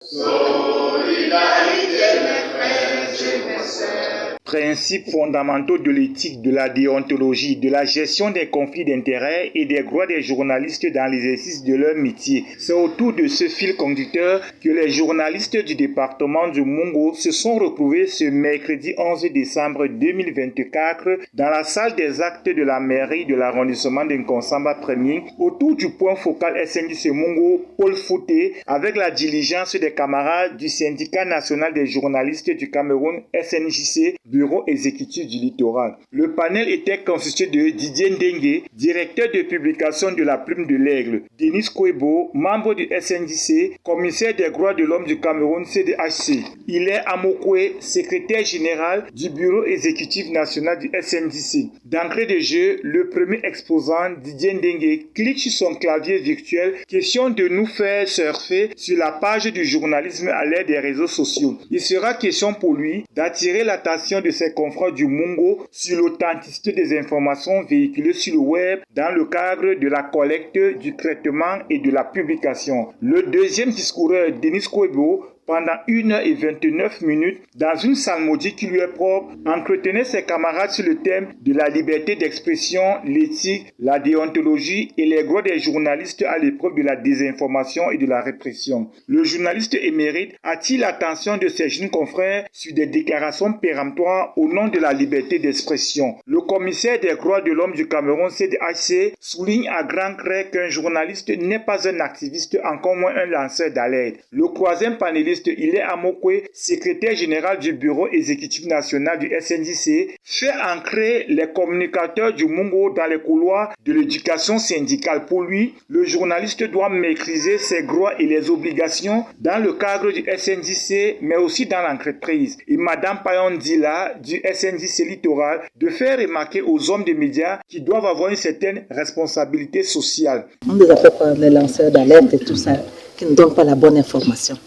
Solidarité, mes frères et mes sœurs. Principes fondamentaux de l'éthique, de la déontologie, de la gestion des conflits d'intérêts et des droits des journalistes dans l'exercice de leur métier. C'est autour de ce fil conducteur que les journalistes du département du Mungo se sont retrouvés ce mercredi 11 décembre 2024 dans la salle des actes de la mairie de l'arrondissement d'Nkonsamba 1er autour du point focal SNJC Mungo, Paul Fouté, avec la diligence des camarades du syndicat national des journalistes du Cameroun SNJC, bureau exécutif du littoral. Le panel était constitué de Didier Ndengue, directeur de publication de la Plume de l'Aigle, Denis Kouebo, membre du SNJC, commissaire des droits de l'homme du Cameroun CDHC, Hilaire Amokwe, secrétaire général du bureau exécutif national du SNJC. D'entrée de jeu, le premier exposant, Didier Ndengue, clique sur son clavier virtuel, question de nous faire surfer sur la page du journalisme à l'ère des réseaux sociaux. Il sera question pour lui d'attirer l'attention de ses confrères du Mungo sur l'authenticité des informations véhiculées sur le web dans le cadre de la collecte, du traitement et de la publication. Le deuxième discoureur, Denis Kouebo, pendant 1h29, dans une psalmodie qui lui est propre, entretenait ses camarades sur le thème de la liberté d'expression, l'éthique, la déontologie et les droits des journalistes à l'épreuve de la désinformation et de la répression. Le journaliste émérite attire l'attention de ses jeunes confrères sur des déclarations péremptoires au nom de la liberté d'expression. Le commissaire des droits de l'homme du Cameroun CDHC souligne à grands traits qu'un journaliste n'est pas un activiste, encore moins un lanceur d'alerte. Le troisième panéliste, Hilaire Amokwe, secrétaire général du bureau exécutif national du SNJC, fait ancrer les communicateurs du Mungo dans les couloirs de l'éducation syndicale. Pour lui, le journaliste doit maîtriser ses droits et les obligations dans le cadre du SNJC, mais aussi dans l'entreprise. Et Madame Payon Dila, du SNJC Littoral, de faire remarquer aux hommes des médias qui doivent avoir une certaine responsabilité sociale. On les appelle par les lanceurs d'alerte et tout ça, qui ne donnent pas la bonne information.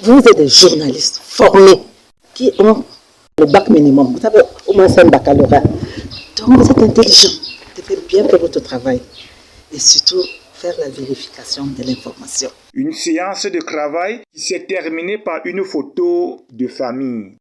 Vous êtes des journalistes formés qui ont le bac minimum. Vous avez au moins un baccalauréat. Donc vous êtes intelligents. Vous devez bien faire votre travail. Et surtout, faire la vérification de l'information. Une séance de travail qui s'est terminée par une photo de famille.